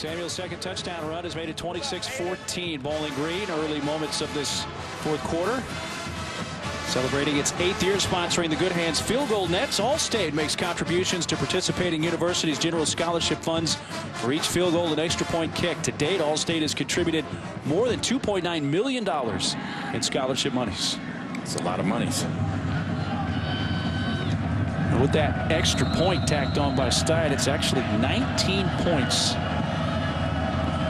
Samuel's second touchdown run has made it 26-14. Bowling Green, early moments of this fourth quarter. Celebrating its 8th year sponsoring the Good Hands Field Goal Nets, Allstate makes contributions to participating universities' general scholarship funds for each field goal and extra point kick. To date, Allstate has contributed more than $2.9 million in scholarship monies. It's a lot of monies. And with that extra point tacked on by Stein, it's actually 19 points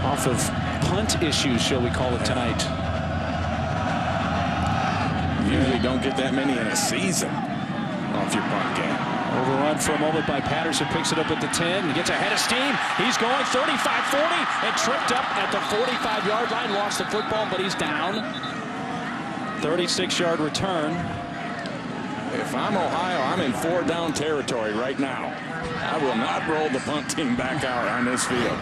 off of punt issues, shall we call it, tonight. You usually don't get that mmany in a season off your punt game. Overrun for a moment by Patterson, picks it up at the 10, gets ahead of steam. He's going 35-40 and tripped up at the 45-yard line, lost the football, but he's down. 36-yard return. If I'm Ohio, I'm in 4-down territory right now. I will not roll the punt team back out on this field.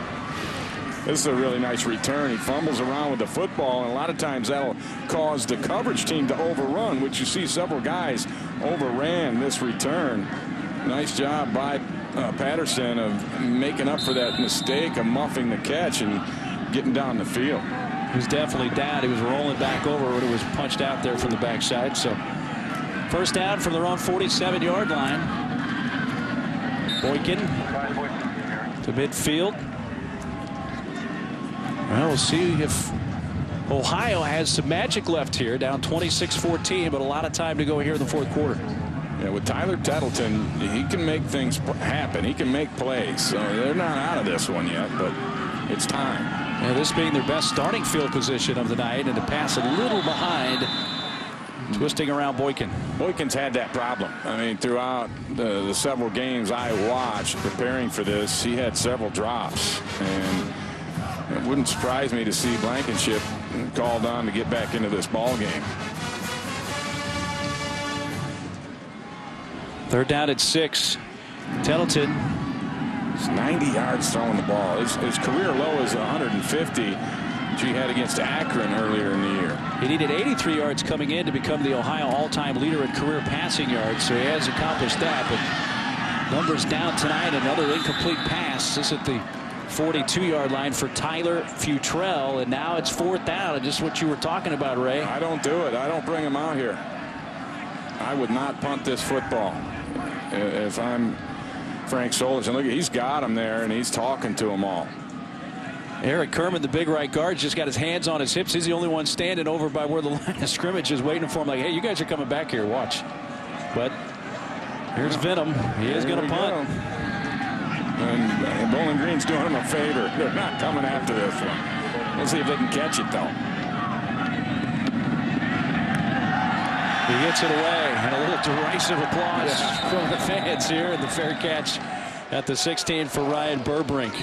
This is a really nice return. He fumbles around with the football, and a lot of times that'll cause the coverage team to overrun, which you see several guys overran this return. Nice job by Patterson of making up for that mistake of muffing the catch and getting down the field. He was definitely down. He was rolling back over when it was punched out there from the backside. So first down from their own 47-yard line. Boykin to midfield. Well, we'll see if Ohio has some magic left here, down 26-14, but a lot of time to go here in the fourth quarter. Yeah, with Tyler Tettleton, he can make things happen. He can make plays. So they're not out of this one yet, but it's time. Yeah, this being their best starting field position of the night, and to pass a little behind, twisting around Boykin. Boykin's had that problem. I mean, throughout the several games I watched preparing for this, he had several drops. And it wouldn't surprise me to see Blankenship called on to get back into this ball game. Third down at 6. Tettleton. It's 90 yards throwing the ball. His career low is 150, which he had against Akron earlier in the year. He needed 83 yards coming in to become the Ohio all-time leader in career passing yards, so he has accomplished that. But numbers down tonight. Another incomplete pass. This is at the 42-yard line for Tyler Futrell, and now it's fourth down. And just what you were talking about, Ray. I don't do it. I don't bring him out here. I would not punt this football if I'm Frank Solich. And look, he's got him there, and he's talking to them all. Eric Kerman, the big right guard, just got his hands on his hips. He's the only one standing over by where the line of scrimmage is, waiting for him. Like, hey, you guys are coming back here. Watch. But here's Venom. He is going to punt. And Bowling Green's doing him a favor. They're not coming after this one. We'll see if they can catch it, though. He gets it away, and a little derisive applause from the fans here, and the fair catch at the 16 for Ryan Burbrink.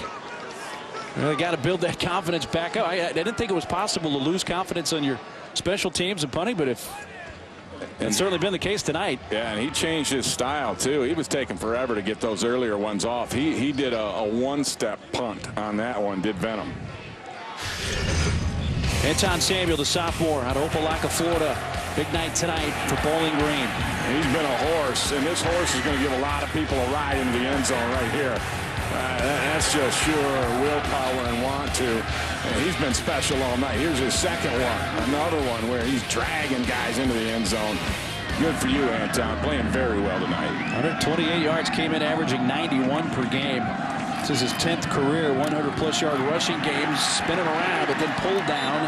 They got to build that confidence back up. I didn't think it was possible to lose confidence on your special teams and punting, but it's certainly been the case tonight. Yeah, and he changed his style, too. He was taking forever to get those earlier ones off. He did a one-step punt on that one, did Venom. Anton Samuel, the sophomore out of Opelika, Florida. Big night tonight for Bowling Green. He's been a horse, and this horse is going to give a lot of people a ride into the end zone right here. That's just sure willpower and want to. And he's been special all night. Here's his second one, another one where he's dragging guys into the end zone. Good for you, Anton, playing very well tonight. 128 yards, came in averaging 91 per game. This is his 10th career 100-plus yard rushing game, spinning around, but then pulled down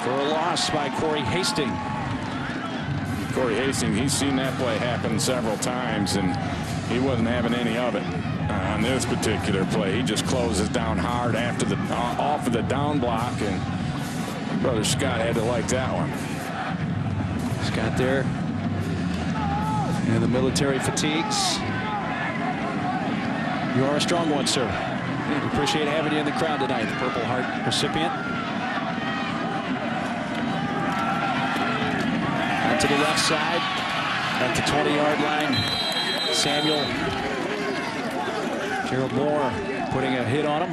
for a loss by Corey Hastings. Corey Hastings, he's seen that play happen several times, and he wasn't having any of it on this particular play. He just closes down hard after the off of the down block, and Brother Scott had to like that one. Scott there in the military fatigues. You are a strong one, sir. We appreciate having you in the crowd tonight, the Purple Heart recipient. Out to the left side at the 20-yard line. Samuel. Gerald Moore putting a hit on him.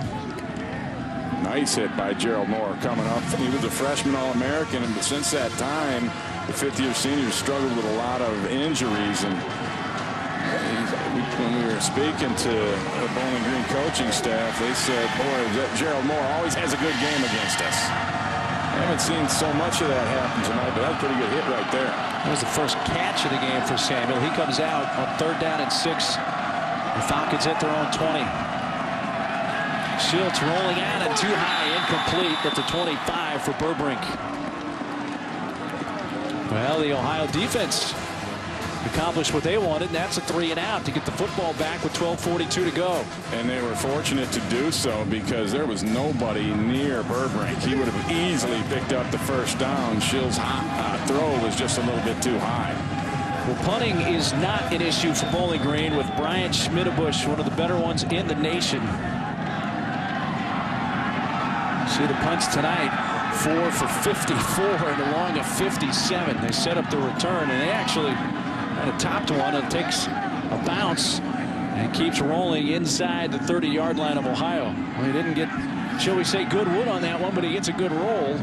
Nice hit by Gerald Moore coming up. He was a freshman All-American, and since that time, the fifth-year senior struggled with a lot of injuries. And when we were speaking to the Bowling Green coaching staff, they said, boy, Gerald Moore always has a good game against us. I haven't seen so much of that happen tonight, but that's a pretty good hit right there. That was the first catch of the game for Samuel. He comes out on 3rd down and 6. The Falcons at their own 20. Schultz rolling out and too high, incomplete at the 25 for Burbrink. Well, the Ohio defense accomplished what they wanted, and that's a 3 and out to get the football back with 12:42 to go. And they were fortunate to do so because there was nobody near Burbrink. He would have easily picked up the first down. Schill's throw was just a little bit too high. Well, punting is not an issue for Bowling Green with Brian Schmidtbush, one of the better ones in the nation. See the punts tonight, 4 for 54 and along a 57. They set up the return, and they actually kind of topped one. It takes a bounce and keeps rolling inside the 30-yard line of Ohio. Well, he didn't get, shall we say, good wood on that one, but he gets a good roll.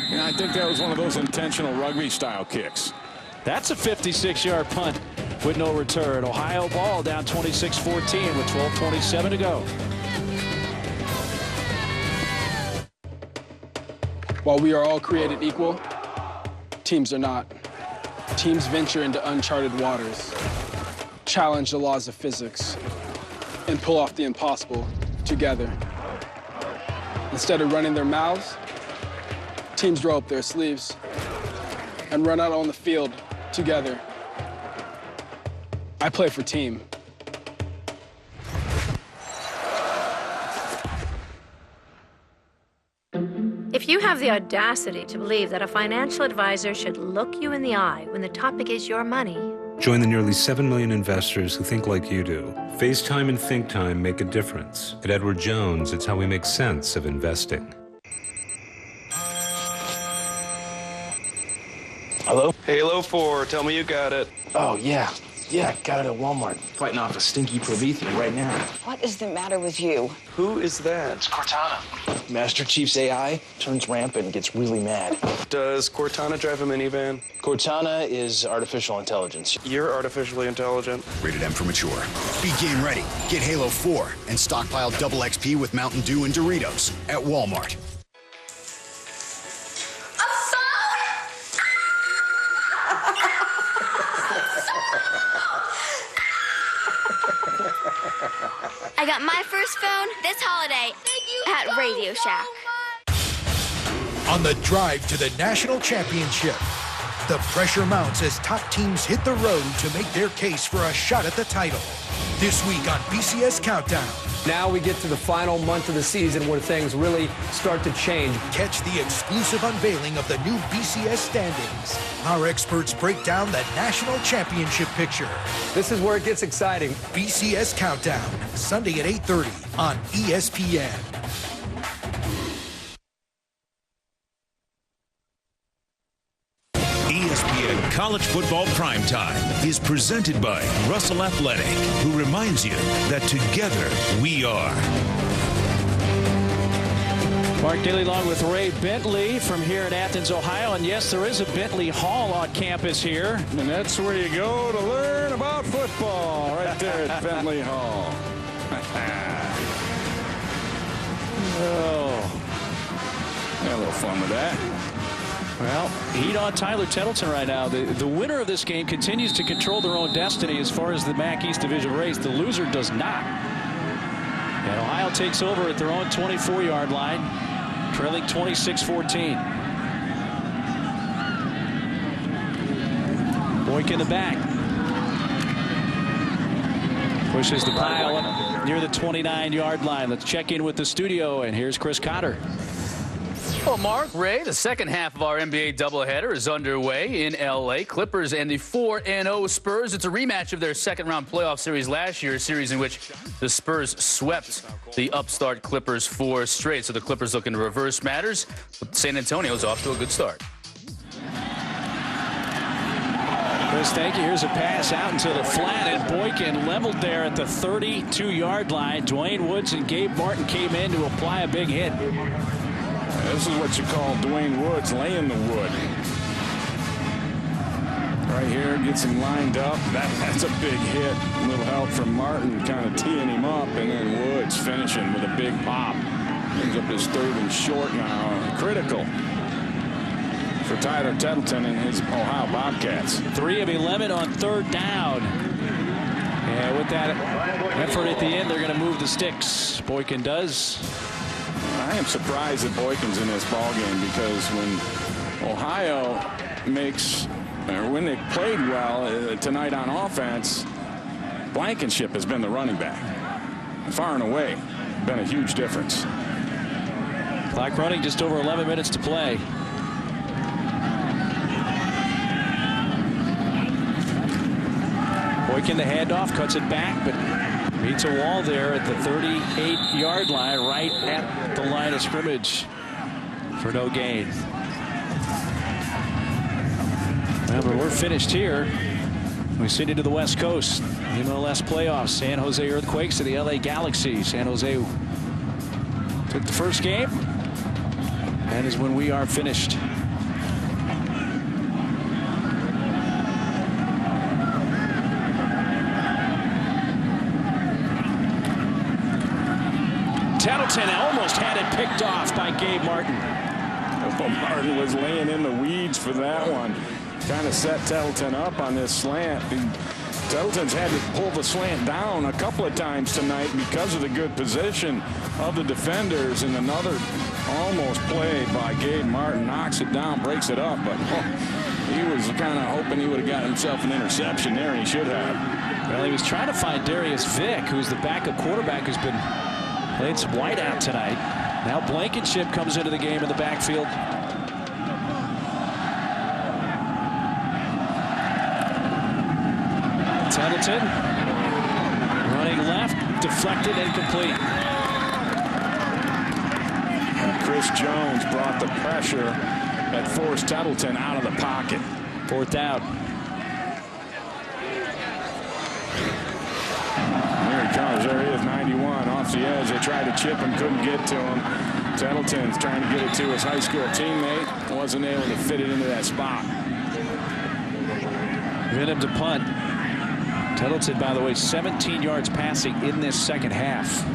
Yeah, I think that was one of those intentional rugby-style kicks. That's a 56-yard punt with no return. Ohio ball down 26-14 with 12:27 to go. While we are all created equal, teams are not. Teams venture into uncharted waters, challenge the laws of physics, and pull off the impossible together. Instead of running their mouths, teams roll up their sleeves and run out on the field together. I play for team. If you have the audacity to believe that a financial advisor should look you in the eye when the topic is your money, join the nearly 7 million investors who think like you do. FaceTime and Think Time make a difference. At Edward Jones, it's how we make sense of investing. Hello? Halo 4, tell me you got it. Oh, yeah. Yeah, got it at Walmart. Fighting off a stinky Promethean right now. What is the matter with you? Who is that? It's Cortana. Master Chief's AI turns rampant and gets really mad. Does Cortana drive a minivan? Cortana is artificial intelligence. You're artificially intelligent. Rated M for mature. Be game ready. Get Halo 4 and stockpile double XP with Mountain Dew and Doritos at Walmart. I got my first phone this holiday at Radio Shack. On the drive to the national championship, the pressure mounts as top teams hit the road to make their case for a shot at the title. This week on BCS Countdown. Now we get to the final month of the season where things really start to change. Catch the exclusive unveiling of the new BCS standings. Our experts break down the national championship picture. This is where it gets exciting. BCS Countdown, Sunday at 8:30 on ESPN. ESPN College Football Primetime is presented by Russell Athletic, who reminds you that together we are. Mark Daly along with Ray Bentley from here in Athens, Ohio. And yes, there is a Bentley Hall on campus here. And that's where you go to learn about football, right there at Bentley Hall. Oh. Had a little fun with that. Well, heat on Tyler Tettleton right now. The winner of this game continues to control their own destiny as far as the MAC East Division race. The loser does not. And Ohio takes over at their own 24-yard line, trailing 26-14. Boyk in the back. Pushes the pile up near the 29-yard line. Let's check in with the studio, and here's Chris Cotter. Well, Mark, Ray, the second half of our NBA doubleheader is underway in L.A. Clippers and the 4-0 Spurs. It's a rematch of their second-round playoff series last year, a series in which the Spurs swept the upstart Clippers 4 straight. So the Clippers looking to reverse matters. But San Antonio's off to a good start. Chris, thank you. Here's a pass out into the flat, and Boykin leveled there at the 32-yard line. Dwayne Woods and Gabe Martin came in to apply a big hit. This is what you call Dwayne Woods laying the wood. Right here, gets him lined up. That's a big hit. A little help from Martin, kind of teeing him up, and then Woods finishing with a big pop. Brings up his 3rd and short now. Critical for Tyler Tettleton and his Ohio Bobcats. 3 of 11 on 3rd down. And with that effort at the end, they're going to move the sticks. Boykin does. I am surprised that Boykin's in this ballgame, because when Ohio when they played well tonight on offense, Blankenship has been the running back. Far and away, been a huge difference. Clock running, just over 11 minutes to play. Boykin the handoff, cuts it back, but meets a wall there at the 38-yard line, right at the line of scrimmage for no gain. Well, but we're finished here. We send it to the West Coast. MLS playoffs. San Jose Earthquakes to the LA Galaxy. San Jose took the first game. That is when we are finished. Tettleton almost had it picked off by Gabe Martin. Well, Martin was laying in the weeds for that one. Kind of set Tettleton up on this slant. Tettleton's had to pull the slant down a couple of times tonight because of the good position of the defenders. And another almost play by Gabe Martin. Knocks it down, breaks it up. But he was kind of hoping he would have got himself an interception there, and he should have. Well, he was trying to find Darius Vick, who's the backup quarterback who's been playing some whiteout tonight. Now Blankenship comes into the game in the backfield. Tettleton running left, deflected, incomplete. And Chris Jones brought the pressure that forced Tettleton out of the pocket. 4th down. Here he comes. There he is, 91 off the edge. They tried to chip him, couldn't get to him. Tettleton's trying to get it to his high school teammate. Wasn't able to fit it into that spot. Get him to punt. Tettleton, by the way, 17 yards passing in this second half.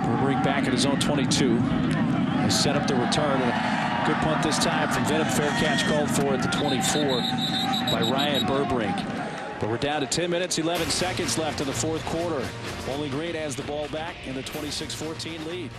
Burbrick back at his own 22. They set up the return. And a good punt this time from Venom. Fair catch called for at the 24 by Ryan Burbrink. But we're down to 10 minutes, 11 seconds left in the 4th quarter. Bowling Green has the ball back in the 26-14 lead.